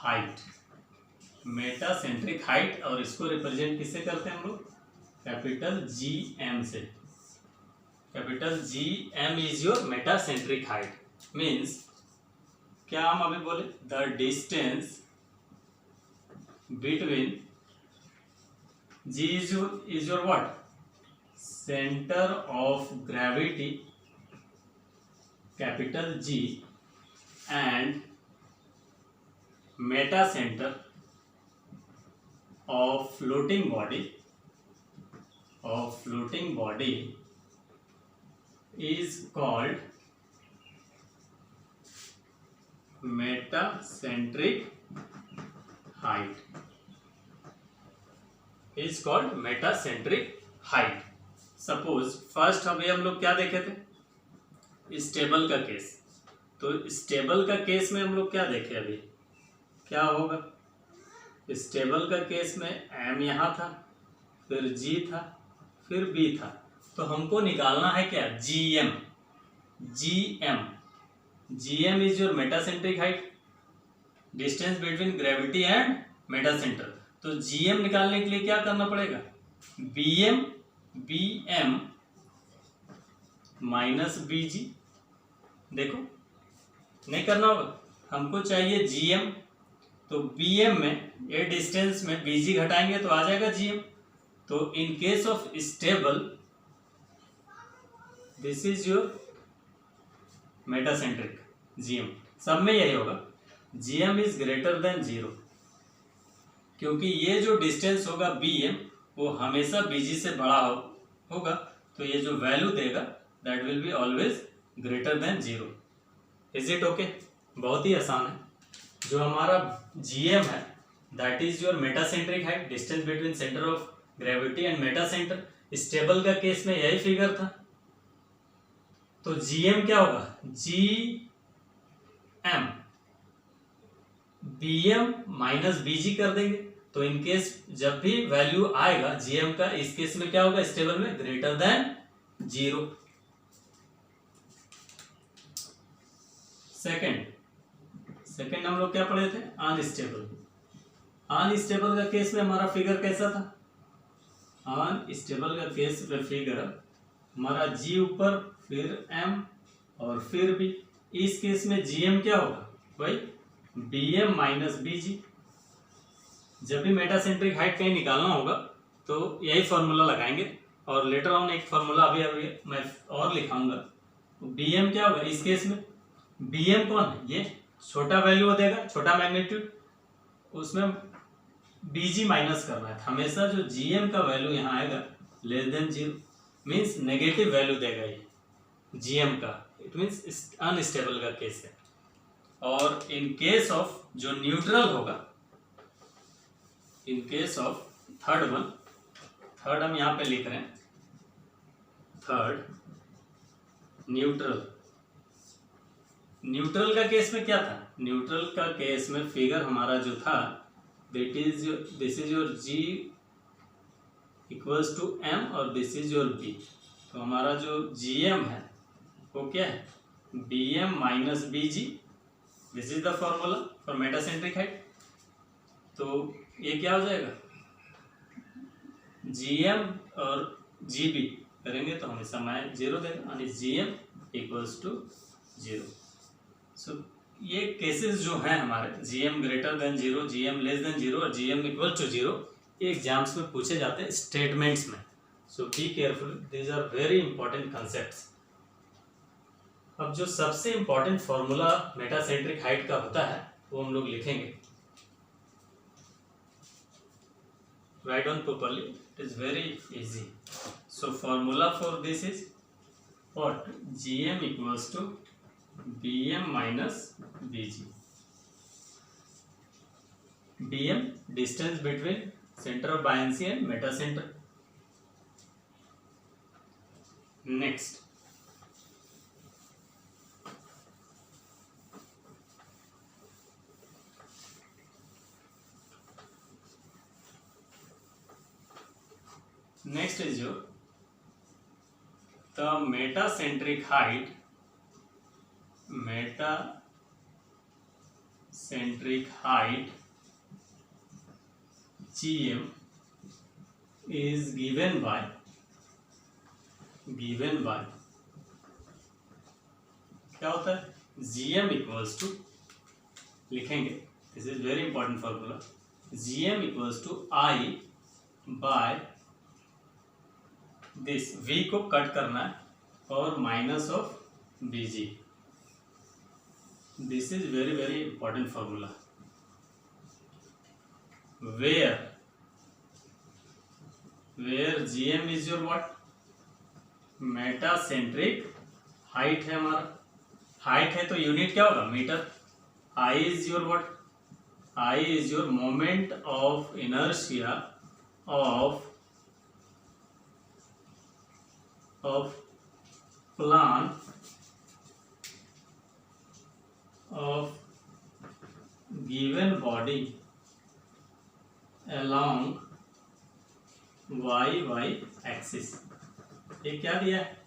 Height, metacentric height, और इसको represent किससे करते हैं हम लोग? कैपिटल जी एम से। Capital G M is your metacentric height. Means क्या हम अभी बोले? The distance between G is your what? Centre of gravity, capital G, and meta centre of floating body is called metacentric height. Is called metacentric height. Suppose first अभी हम लोग क्या देखे थे? स्टेबल का केस। तो स्टेबल का case में हम लोग क्या देखे? अभी क्या होगा? स्टेबल का केस में एम यहाँ था, फिर जी था, फिर बी था। तो हमको निकालना है क्या? G M. G M is your metacentric height, distance between gravity and meta centre. तो जी एम निकालने के लिए क्या करना पड़ेगा? B M minus B G. देखो, नहीं करना होगा, हमको चाहिए जी एम। तो बी एम में ये डिस्टेंस में बी जी घटाएंगे तो आ जाएगा जी एम। तो in case of stable this is your metacentric G M. सब में यही होगा, G M is greater than zero, क्योंकि ये जो डिस्टेंस होगा बी एम वो हमेशा बी जी से बड़ा होगा। तो ये जो वैल्यू देगा that will be always greater than zero. Is it okay? बहुत ही आसान है। जो हमारा GM है that is your metacentric height, distance between centre of gravity and meta centre. Stable का केस में यही फिगर था। तो GM क्या होगा? GM BM माइनस BG कर देंगे। तो इन केस जब भी वैल्यू आएगा GM का, इस केस में क्या होगा? स्टेबल में ग्रेटर देन जीरो। सेकेंड हम लोग क्या पढ़े थे? अनस्टेबल। अनस्टेबल का केस में हमारा फिगर कैसा था? अनस्टेबल का केस में फिगर हमारा G ऊपर, फिर M और फिर B। इस केस में GM क्या होगा? भाई BM माइनस BG। जब भी मेटासेंट्रिक हाइट कहीं निकालना होगा तो यही फॉर्मूला लगाएंगे, और लेटर ऑन एक फॉर्मूला अभी मैं और लिखाऊंगा। BM क्या होगा इस केस में? BM कौन है? ये छोटा वैल्यू देगा, छोटा मैग्नीट्यूड, उसमें BG माइनस करना है। हमेशा जो GM का वैल्यू यहाँ आएगा less than zero, means negative value देगा ये GM का। इट मीन्स अनस्टेबल का केस है। और इन केस ऑफ जो न्यूट्रल होगा, इन केस ऑफ थर्ड हम यहाँ पे लिख रहे हैं, थर्ड न्यूट्रल का केस में क्या था? न्यूट्रल का केस में फिगर हमारा जो था this is your G equals to M और दिस इज योर B। तो हमारा जो GM है वो क्या है? BM minus BG। This is the formula for metacentric height. तो ये क्या हो जाएगा? GM और GB करेंगे तो हमेशा माइनस जीरो देगा, यानी GM equals to zero. So ये केसेस जो हैं हमारे GM greater than zero, GM less than zero और GM इक्वल टू जीरो, ये एग्जाम्स में पूछे जाते हैं स्टेटमेंट्स में। So be careful, these are very important concepts. अब जो सबसे इंपॉर्टेंट फॉर्मूला मेटासेंट्रिक हाइट का होता है वो हम लोग लिखेंगे। Write on properly, it is very easy. So formula for this is what? GM equals to BM minus BG. BM distance between center of buoyancy and meta center. Next, is your the metacentric height centric height GM is given by क्या होता है, GM equals to, लिखेंगे, this is very important formula, GM equals to I by this, V को cut करना है और minus of BG, this is very very important formula, where GM is your what, metacentric height है हमारा, height है तो unit क्या होगा, metre, I is your what, I is your moment of inertia of plan of given body along y axis. ये क्या दिया है,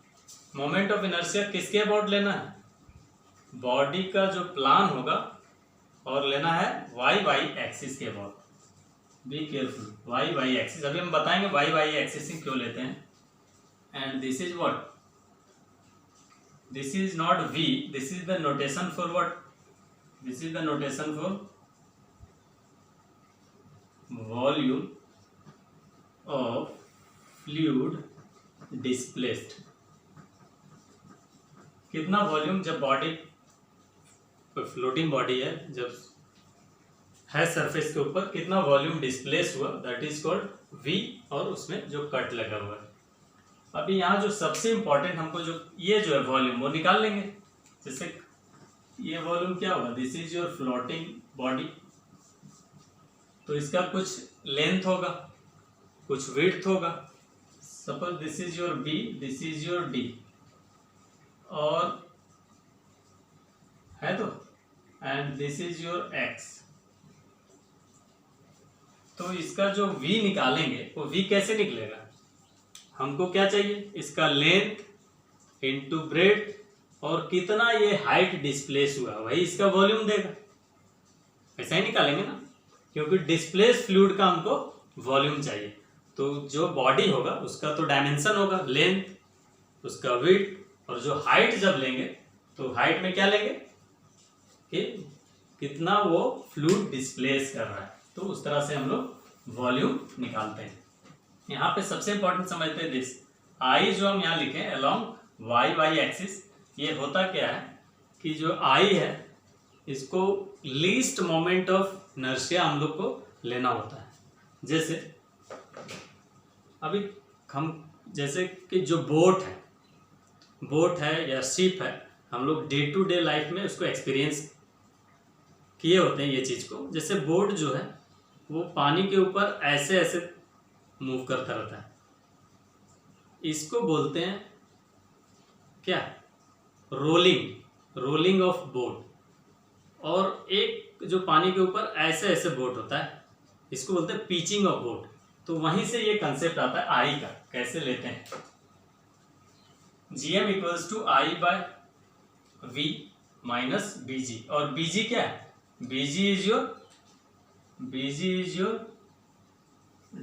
मोमेंट ऑफ इनर्शिया किसके अबाउट लेना है, बॉडी का जो प्लान होगा और लेना है y एक्सिस के about, be careful, y axis, अभी हम बताएंगे y एक्सिस से क्यों लेते हैं। And this is what, this is not v, this is the notation for what, this is the notation for volume of fluid displaced. कितना volume, जब body floating body है, जब है सरफेस के ऊपर, कितना वॉल्यूम डिस्प्लेस हुआ, दैट इज कॉल्ड V, और उसमें जो कट लगा हुआ है। अभी यहाँ जो सबसे इंपॉर्टेंट हमको जो ये जो है वॉल्यूम, वो निकाल लेंगे। जैसे ये वॉल्यूम क्या होगा, this is your floating body, तो इसका कुछ लेंथ होगा, कुछ विड्थ होगा, suppose this is your B, this is your D, और है तो, and this is your X। तो इसका जो V निकालेंगे, वो V कैसे निकलेगा, हमको क्या चाहिए, इसका लेंथ इंटू ब्रेड और कितना ये हाइट डिस्प्लेस हुआ, वही इसका वॉल्यूम देगा, ऐसा ही निकालेंगे ना, क्योंकि डिस्प्लेस फ्लूइड का हमको वॉल्यूम चाहिए। तो जो बॉडी होगा उसका तो डायमेंशन होगा, लेंथ, उसका विड्थ, और जो हाइट जब लेंगे तो हाइट में क्या लेंगे कि कितना वो फ्लूइड डिस्प्लेस कर रहा है, तो उस तरह से हम लोग वॉल्यूम निकालते हैं। यहाँ पे सबसे इंपॉर्टेंट समझते हैं दिस I जो हम यहाँ लिखे अलोंग y एक्सिस, ये होता क्या है कि जो I है इसको लीस्ट मोमेंट ऑफ इनर्शिया हम लोग को लेना होता है। जैसे अभी हम, जैसे कि जो बोट है या शिप है, हम लोग डे टू डे लाइफ में उसको एक्सपीरियंस किए होते हैं ये चीज़ को। जैसे बोट जो है वो पानी के ऊपर ऐसे ऐसे मूव करता रहता है, इसको बोलते हैं क्या, रोलिंग ऑफ बोट। और एक जो पानी के ऊपर ऐसे ऐसे बोट होता है, इसको बोलते हैं पिचिंग ऑफ बोट। तो वहीं से ये कंसेप्ट आता है आई का, कैसे लेते हैं, GM equals to I by V minus BG, और BG क्या है, BG is your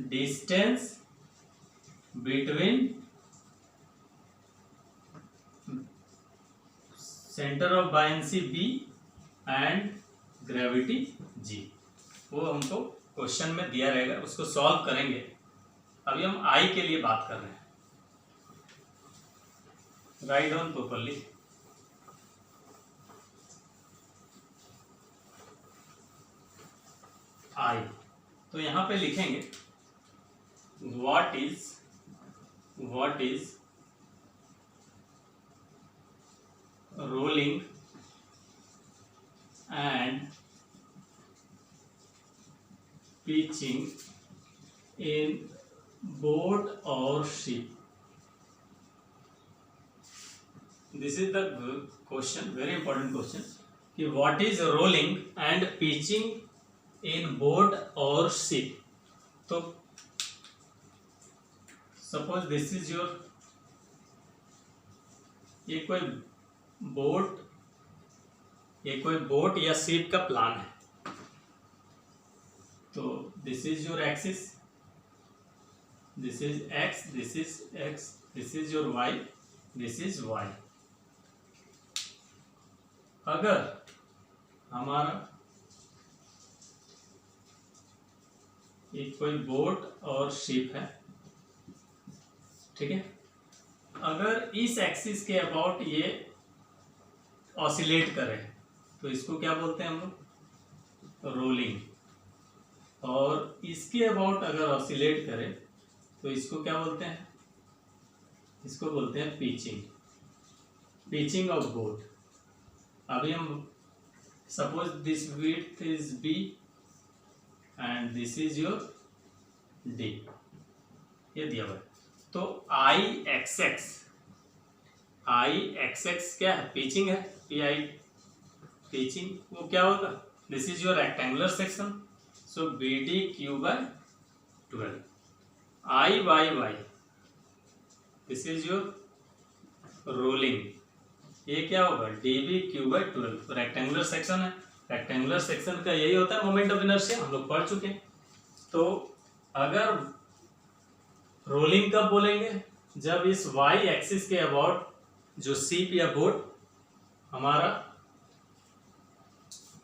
distance between centre of buoyancy B and gravity G। वो हमको क्वेश्चन में दिया रहेगा, उसको सॉल्व करेंगे। अभी हम I के लिए बात कर रहे हैं, राइट डाउन प्रॉपर्ली। I, तो यहाँ पे लिखेंगे what is rolling and pitching in boat or ship. This is the question, very important question, कि what is rolling and pitching in boat or ship। तो सपोज दिस इज योर, ये कोई boat ये कोई बोट या ship का plan है। तो this is your axis, this is X, this is X, this is your Y, this is Y. अगर हमारा एक कोई बोट और शिप है, ठीक है, अगर इस एक्सिस के अबाउट ये ऑसिलेट करे तो इसको क्या बोलते हैं हम लोग? रोलिंग। और इसके अबाउट अगर ऑसिलेट करे तो इसको क्या बोलते हैं? इसको बोलते हैं पिचिंग, पिचिंग ऑफ बोट। अभी हम suppose this width is B and this is your D, ये दिया हुआ है। तो I X X, I X X क्या है? पिचिंग है, पी आई पिचिंग। वो क्या होगा? This is your rectangular section, so B D cube by 12। I Y Y, this is your rolling, ये क्या होगा? D B cube by 12। Rectangular section है, रेक्टेंगुलर सेक्शन का यही होता है मोमेंट ऑफ इनर्शिया, हम लोग पढ़ चुके हैं। तो अगर रोलिंग कब बोलेंगे? जब इस वाई एक्सिस के अबाउट जो शिप या बोट हमारा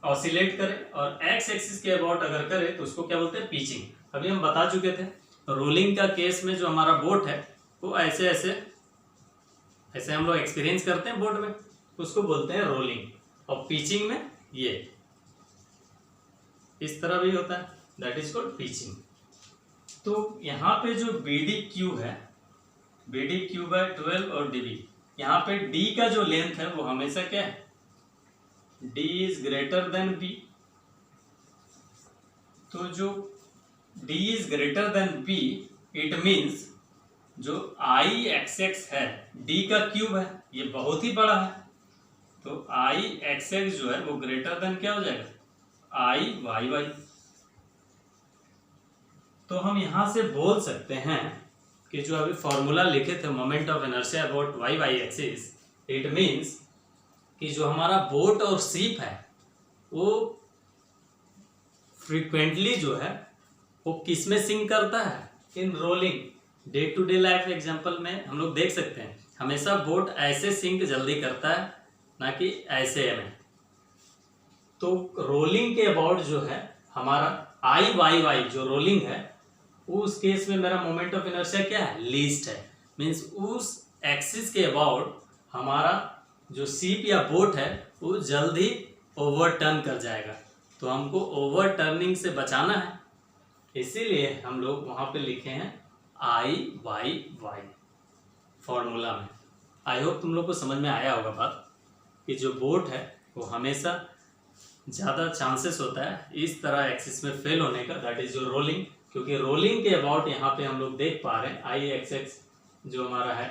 ऑसिलेट करे और एक्स एक्सिस के अबाउट अगर करे तो उसको क्या बोलते हैं? पिचिंग। अभी हम बता चुके थे रोलिंग का केस में जो हमारा बोट है वो ऐसे ऐसे ऐसे हम लोग एक्सपीरियंस करते हैं बोट में, उसको बोलते हैं रोलिंग। और पिचिंग में ये इस तरह भी होता है, दैट इज कॉल्ड पिचिंग। तो यहाँ पे जो बी डी क्यू है, बी डी क्यू बाय 12 और डी बी, यहाँ पे डी का जो लेंथ है वो हमेशा क्या है? D is greater than B. तो जो D is greater than B, it means जो आई एक्स एक्स है डी का क्यूब है, ये बहुत ही बड़ा है। तो आई एक्स एक्स जो है वो ग्रेटर देन क्या हो जाएगा? आई वाई वाई। तो हम यहां से बोल सकते हैं कि जो अभी फॉर्मूला लिखे थे moment of inertia about Y Y axis, it means कि जो हमारा बोट और शिप है वो फ्रीक्वेंटली जो है वो किस में सिंक करता है? In rolling. Day to day life example में हम लोग देख सकते हैं हमेशा बोट ऐसे सिंक जल्दी करता है, ना कि ऐसे में। तो रोलिंग के अबाउट जो है हमारा आई वाई वाई जो रोलिंग है, उस केस में मेरा मोमेंट ऑफ इनर्शिया क्या है? लीस्ट है। मीन्स उस एक्सिस के अबाउट हमारा जो शिप या बोट है वो जल्दी ओवरटर्न कर जाएगा। तो हमको ओवरटर्निंग से बचाना है, इसीलिए हम लोग वहाँ पे लिखे हैं आई वाई वाई फॉर्मूला में। आई होप तुम लोग को समझ में आया होगा बात, कि जो बोट है वो हमेशा ज़्यादा चांसेस होता है इस तरह एक्सिस में फेल होने का, दैट इज जो रोलिंग। क्योंकि रोलिंग के अबाउट यहाँ पे हम लोग देख पा रहे हैं आई एक्स एक्स जो हमारा है,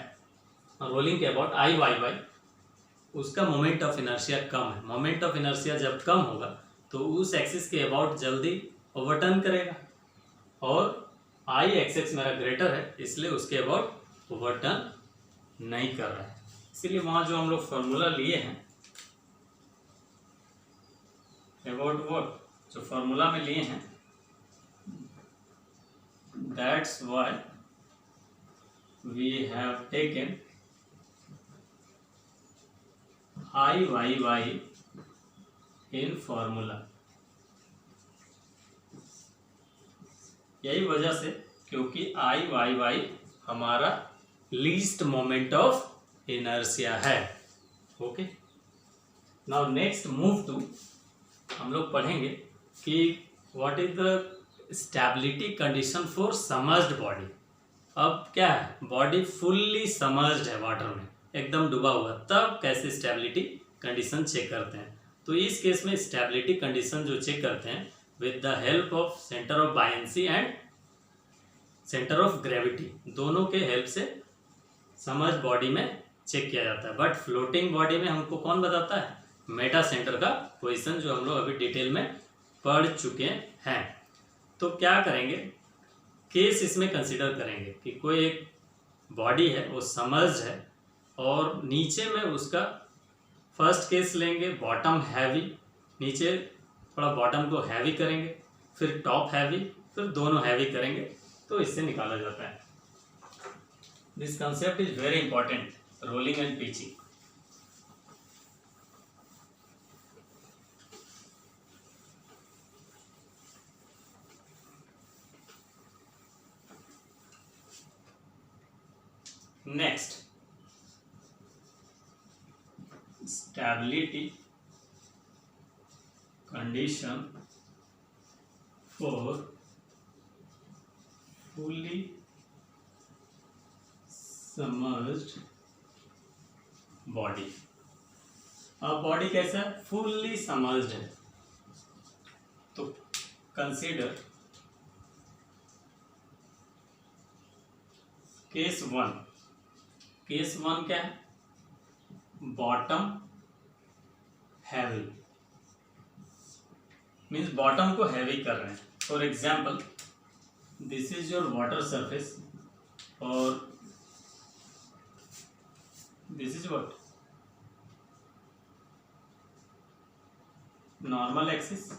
रोलिंग के अबाउट आई वाई वाई, उसका मोमेंट ऑफ इनर्शिया कम है। मोमेंट ऑफ इनर्शिया जब कम होगा तो उस एक्सिस के अबाउट जल्दी ओवरटर्न करेगा, और आई एक्स एक्स मेरा ग्रेटर है इसलिए उसके अबाउट ओवरटर्न नहीं कर रहा है। इसीलिए वहाँ जो हम लोग फॉर्मूला लिए हैं अबाउट व्हाट, जो फॉर्मूला में लिए हैं, that's why we have taken I Y Y in formula. यही वजह से, क्योंकि आई वाई वाई हमारा लीस्ट मोमेंट ऑफ इनर्शिया है। Okay, now next move to, हम लोग पढ़ेंगे कि what is the stability condition for submerged body. अब क्या है? बॉडी फुल्ली सबमर्ज्ड है वाटर में, एकदम डूबा हुआ, तब कैसे स्टेबिलिटी कंडीशन चेक करते हैं? तो इस केस में स्टेबिलिटी कंडीशन जो चेक करते हैं with the help of centre of buoyancy and centre of gravity, दोनों के हेल्प से सबमर्ज्ड बॉडी में चेक किया जाता है। बट फ्लोटिंग बॉडी में हमको कौन बताता है? मेटा सेंटर का पोजीशन, जो हम लोग अभी डिटेल में पढ़ चुके हैं। तो क्या करेंगे? केस इसमें कंसीडर करेंगे कि कोई एक बॉडी है वो सबमर्ज्ड है और नीचे में उसका फर्स्ट केस लेंगे बॉटम हैवी, नीचे थोड़ा बॉटम को हैवी करेंगे, फिर टॉप हैवी, फिर दोनों हैवी करेंगे, तो इससे निकाला जाता है। This concept is very important, rolling and pitching. Next, stability condition for fully submerged body. अब बॉडी कैसा है? फुल्ली सबमर्ज्ड है। तो consider case one. Case one क्या है? बॉटम हैवी, मीन्स बॉटम को हैवी कर रहे हैं। For example, this is your water surface और this is what? Normal axis.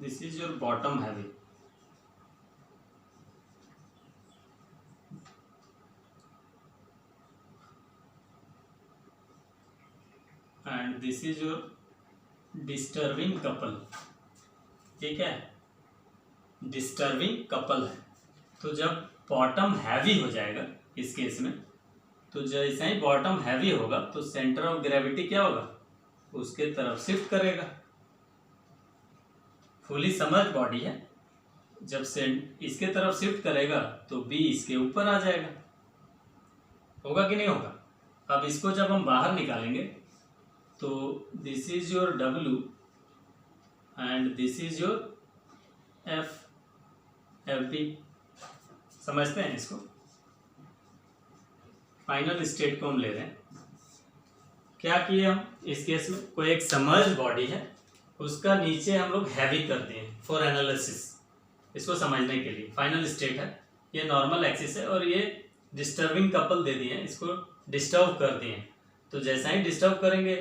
This is your bottom heavy. And this is your disturbing couple. ये क्या है? डिस्टर्बिंग कपल है। तो जब बॉटम हैवी हो जाएगा इस केस में, तो जैसे ही बॉटम हैवी होगा तो सेंटर ऑफ ग्रेविटी क्या होगा? उसके तरफ शिफ्ट करेगा। फुली सबमर्ज्ड बॉडी है, जब से इसके तरफ शिफ्ट करेगा तो बी इसके ऊपर आ जाएगा। होगा कि नहीं होगा? अब इसको जब हम बाहर निकालेंगे तो this is your W and this is your F B. समझते हैं इसको? फाइनल स्टेट को हम ले रहे हैं। क्या किए हम इस केस में? कोई एक सबमर्ज्ड बॉडी है, उसका नीचे हम लोग हैवी करते हैं फॉर एनालिसिस, इसको समझने के लिए। फाइनल स्टेट है, ये नॉर्मल एक्सिस है और ये डिस्टर्बिंग कपल दे दिए हैं, इसको डिस्टर्ब कर दिए हैं। तो जैसा ही डिस्टर्ब करेंगे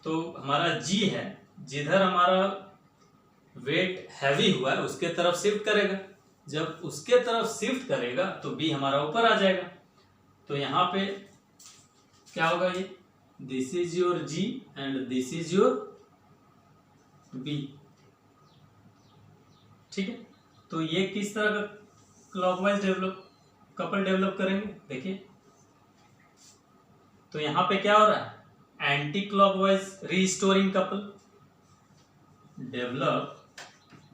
तो हमारा जी है, जिधर हमारा वेट हैवी हुआ है उसके तरफ शिफ्ट करेगा। जब उसके तरफ शिफ्ट करेगा तो बी हमारा ऊपर आ जाएगा। तो यहाँ पे क्या होगा? ये this is your G and this is your B. ठीक है, तो ये किस तरह का क्लॉकवाइज कपल डेवलप करेंगे? देखिए, तो यहां पे क्या हो रहा है? Anti clockwise restoring couple develop.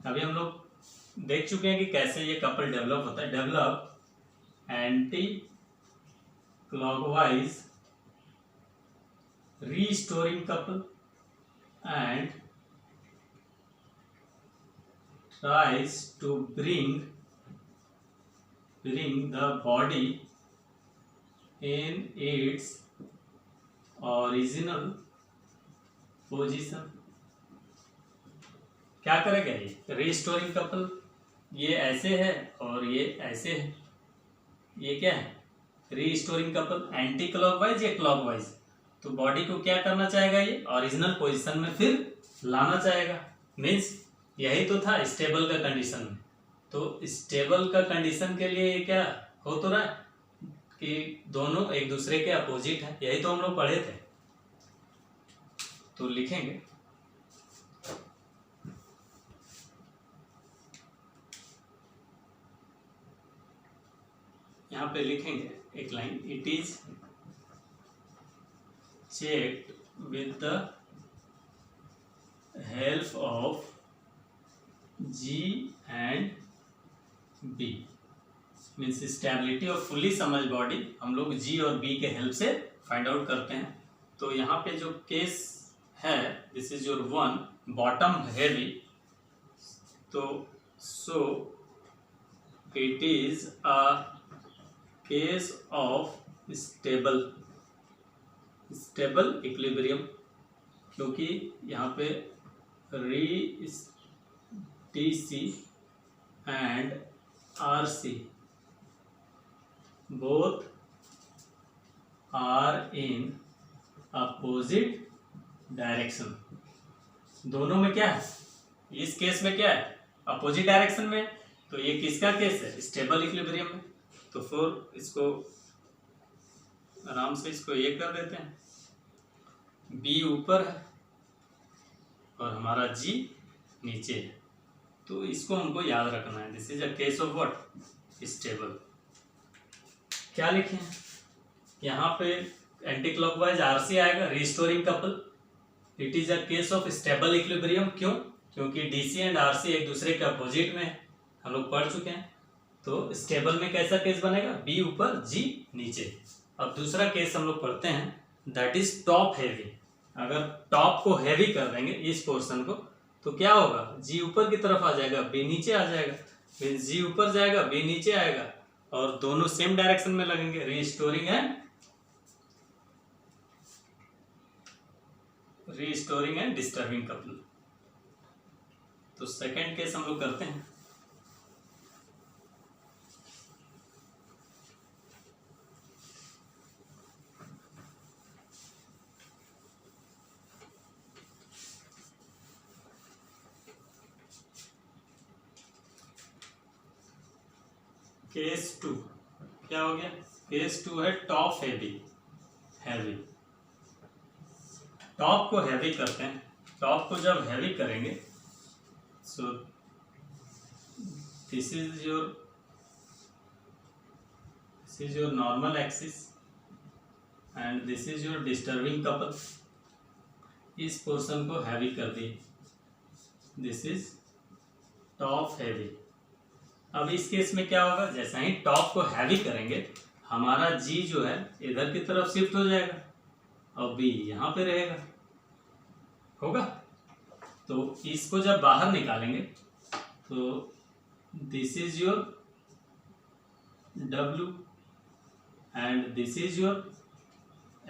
अभी हम लोग देख चुके हैं कि कैसे ये कपल डेवलप होता है। Develop anti clockwise restoring couple and tries to bring the body in its original position। क्या करेगा ये रीस्टोरिंग कपल? ये ऐसे है और ये ऐसे है। ये क्या है? Restoring couple. एंटी क्लॉकवाइज या क्लॉकवाइज? तो बॉडी को क्या करना चाहेगा? ये ओरिजिनल पोजीशन में फिर लाना चाहेगा। मीन्स यही तो था स्टेबल का कंडीशन में। तो स्टेबल का कंडीशन के लिए क्या हो तो रहा है कि दोनों एक दूसरे के अपोजिट है। यही तो हम लोग पढ़े थे। तो लिखेंगे यहाँ पे, लिखेंगे एक line, it is checked with the help of G and B। Means stability of fully submerged body हम लोग G और B के हेल्प से फाइंड आउट करते हैं। तो यहाँ पे जो केस है, this is your one, bottom heavy. तो so it is a case of stable equilibrium, क्योंकि यहाँ पे DC and RC both are in opposite direction. दोनों में क्या है, इस केस में क्या है, अपोजिट डायरेक्शन में। तो ये किसका केस है, स्टेबल इक्विलिब्रियम में। तो फिर इसको आराम से इसको ये कर देते हैं, बी ऊपर है और हमारा जी नीचे है। तो इसको हमको याद रखना है, this is a case of what, stable. क्या लिखे हैं यहाँ पे, एंटी क्लॉकवाइज आरसी आएगा, restoring couple. It is a case of stable equilibrium. क्यों, क्योंकि डीसी एंड आरसी एक दूसरे के अपोजिट में है, हम लोग पढ़ चुके हैं। तो स्टेबल में कैसा केस बनेगा, बी ऊपर जी नीचे। अब दूसरा केस हम लोग पढ़ते हैं, दैट इज टॉप हैवी। अगर टॉप को हैवी कर देंगे इस पोर्शन को, तो क्या होगा, जी ऊपर की तरफ आ जाएगा, बी नीचे आ जाएगा। फिर जी ऊपर जाएगा, बी नीचे आएगा और दोनों सेम डायरेक्शन में लगेंगे, रीस्टोरिंग एंड डिस्टर्बिंग कपल। तो सेकंड केस हम लोग करते हैं। केस 2 क्या हो गया, केस 2 है टॉप हैवी। टॉप को हैवी करते हैं। टॉप को जब हैवी करेंगे, so this is your normal axis and this is your disturbing couple. इस पोर्शन को हैवी कर दिए, दिस इज टॉप हैवी। अब इस केस में क्या होगा, जैसा ही टॉप को हैवी करेंगे, हमारा जी जो है इधर की तरफ शिफ्ट हो जाएगा और बी यहाँ पे रहेगा, होगा। तो इसको जब बाहर निकालेंगे तो this is your W and this is your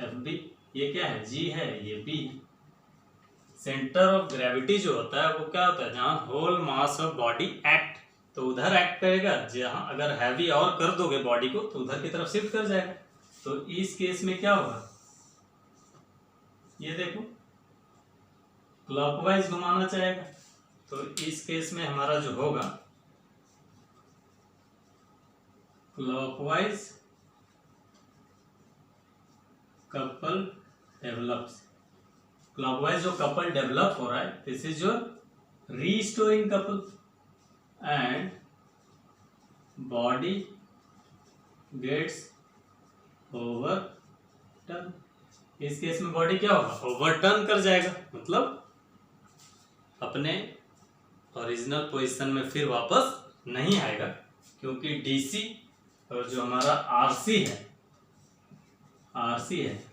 FB। ये क्या है, G है, ये B। सेंटर ऑफ ग्रेविटी जो होता है वो क्या होता है, जहाँ whole mass of body act, तो उधर एक्ट करेगा। जहाँ अगर हैवी और कर दोगे बॉडी को तो उधर की तरफ शिफ्ट कर जाएगा। तो इस केस में क्या होगा, ये देखो क्लॉकवाइज घुमाना चाहेगा। तो इस केस में हमारा जो होगा, क्लॉकवाइज कपल डेवलप्स। क्लॉकवाइज जो कपल डेवलप हो रहा है, this is your restoring couple and body gets overturn. इस केस में बॉडी क्या होगा, ओवरटर्न कर जाएगा, मतलब अपने ओरिजिनल पोजीशन में फिर वापस नहीं आएगा, क्योंकि डीसी और जो हमारा आरसी है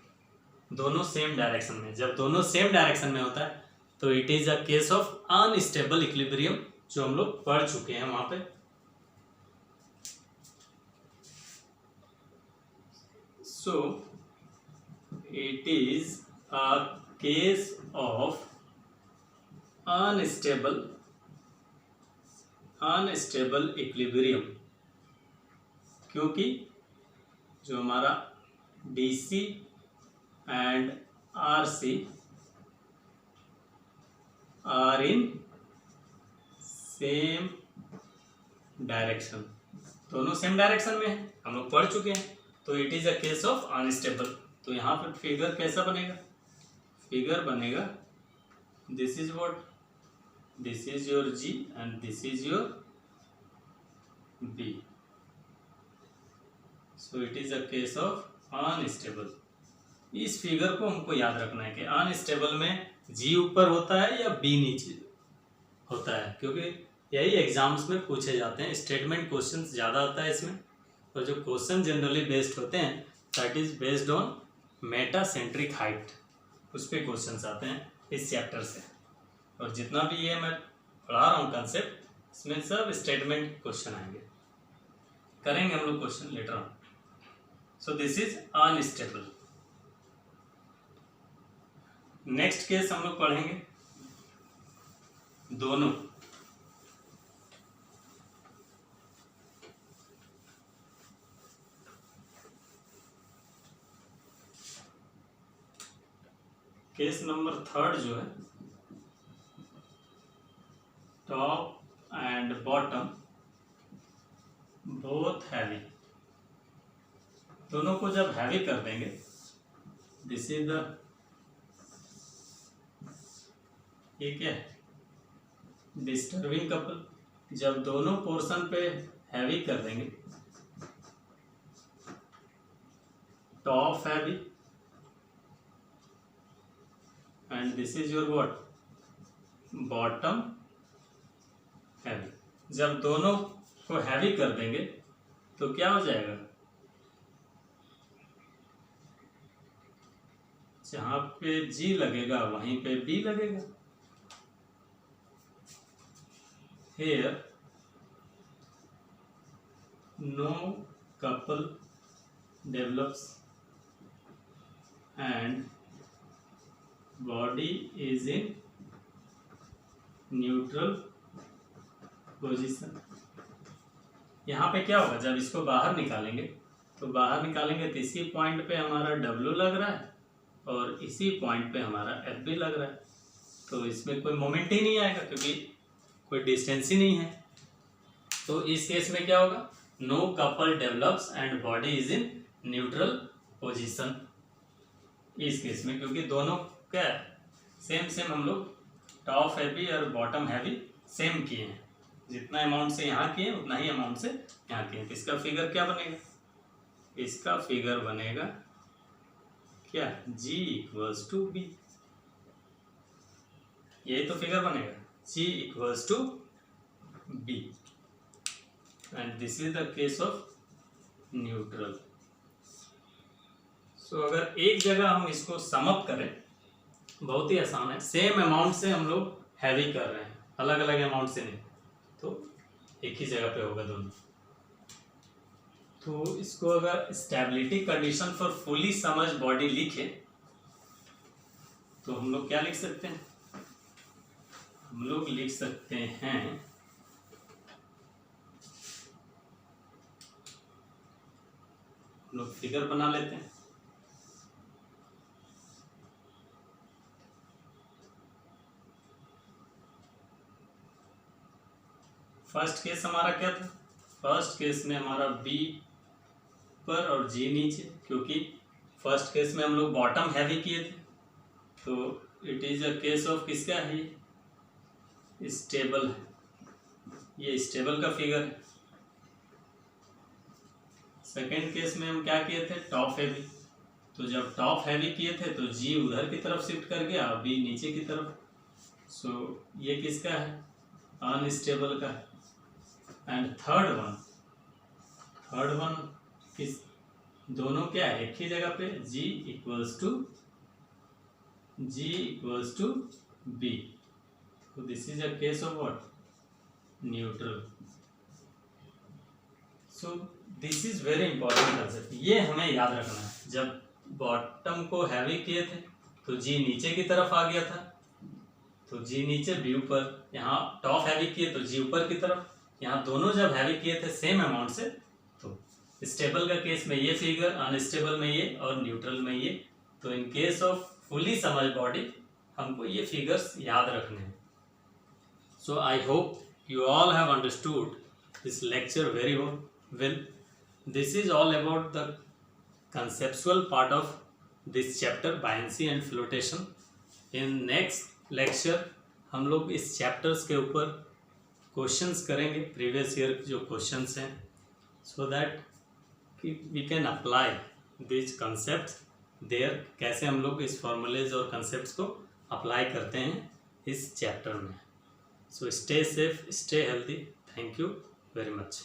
दोनों सेम डायरेक्शन में। जब दोनों सेम डायरेक्शन में होता है तो it is a case of unstable equilibrium, जो हम लोग पढ़ चुके हैं वहां पे। So it is a case of unstable equilibrium, क्योंकि जो हमारा DC and RC are in same direction, दोनों सेम डायरेक्शन में है, हम लोग पढ़ चुके हैं। तो it is a case of unstable. तो यहाँ पर फिगर कैसा बनेगा, फिगर बनेगा, this is what, this is your G and this is your B. So it is a case of unstable. इस फिगर को हमको याद रखना है कि अनस्टेबल में जी ऊपर होता है या बी नीचे होता है, क्योंकि यही एग्जाम्स में पूछे जाते हैं। स्टेटमेंट क्वेश्चन ज़्यादा आता है इसमें, और जो क्वेश्चन जनरली बेस्ड होते हैं that is based on Meta centric height, उस पर क्वेश्चन आते हैं इस चैप्टर से। और जितना भी ये मैं पढ़ा रहा हूँ कंसेप्ट, इसमें सब स्टेटमेंट क्वेश्चन आएंगे, करेंगे हम लोग question later on. So this is unstable. Next case हम लोग पढ़ेंगे, दोनों केस नंबर थर्ड जो है, top and bottom both heavy, दोनों को जब हैवी कर देंगे, दिस इज द, ये क्या है, डिस्टर्बिंग कपल। जब दोनों पोर्शन पे हैवी कर देंगे, top heavy and this is your what, bottom heavy। जब दोनों को हैवी कर देंगे तो क्या हो जाएगा, जहां पे G लगेगा वहीं पे B लगेगा। Here no couple develops and body is in neutral position। यहाँ पे क्या होगा, जब इसको बाहर निकालेंगे तो इसी पॉइंट पे हमारा W लग रहा है और इसी पॉइंट पे हमारा FB लग रहा है, तो इसमें कोई मोमेंट ही नहीं आएगा क्योंकि कोई डिस्टेंस ही नहीं है। तो इस केस में क्या होगा, no couple develops and body is in neutral position. इस केस में क्योंकि दोनों क्या है, सेम हम लोग टॉप हैवी और बॉटम हैवी सेम किए हैं, जितना अमाउंट से यहाँ किए उतना ही अमाउंट से यहाँ किए। तो इसका फिगर क्या बनेगा, इसका फिगर बनेगा क्या, G इक्वल्स टू B। यही तो फिगर बनेगा, G equals to B and this is the case of neutral. So अगर एक जगह हम इसको सम अप करें, बहुत ही आसान है, सेम अमाउंट से हम लोग हैवी कर रहे हैं, अलग अलग अमाउंट से नहीं, तो एक ही जगह पे होगा दोनों। तो इसको अगर stability condition for fully submerge body लिखे तो हम लोग क्या लिख सकते हैं, हम लोग लिख सकते हैं हम लोग फिगर बना लेते हैं। फर्स्ट केस हमारा क्या था, फर्स्ट केस में हमारा B पर और G नीचे, क्योंकि फर्स्ट केस में हम लोग बॉटम हैवी किए थे, तो it is a case of किसका है, स्टेबल है, ये स्टेबल का फिगर है। सेकेंड केस में हम क्या किए थे, टॉप हैवी, तो जब टॉप हैवी किए थे तो G उधर की तरफ शिफ्ट कर गया, B नीचे की तरफ। सो ये किसका है, अनस्टेबल का है। एंड थर्ड वन किस, दोनों क्या है, एक ही जगह पे, G इक्वल्स टू B। तो this is a case of what, neutral. So this is very important concept, ये हमें याद रखना है। जब बॉटम को हैवी किए थे तो G नीचे की तरफ आ गया था, तो G नीचे B ऊपर, यहाँ टॉप हैवी किए तो G ऊपर की तरफ, यहाँ दोनों जब हैवी किए थे सेम अमाउंट से, तो स्टेबल का केस में ये फिगर, अनस्टेबल में ये और न्यूट्रल में ये। तो in case of fully submerge body हमको ये फिगर्स याद रखने हैं। So I hope you all have understood this lecture very well. This is all about the conceptual part of this chapter, buoyancy and flotation। in next lecture हम लोग इस chapters के ऊपर क्वेश्चंस करेंगे, प्रीवियस ईयर जो questions हैं, so that we can apply this concept there, कैसे हम लोग इस फॉर्मूलेज और कंसेप्ट्स को अप्लाई करते हैं इस चैप्टर में। So stay safe, stay healthy, thank you very much.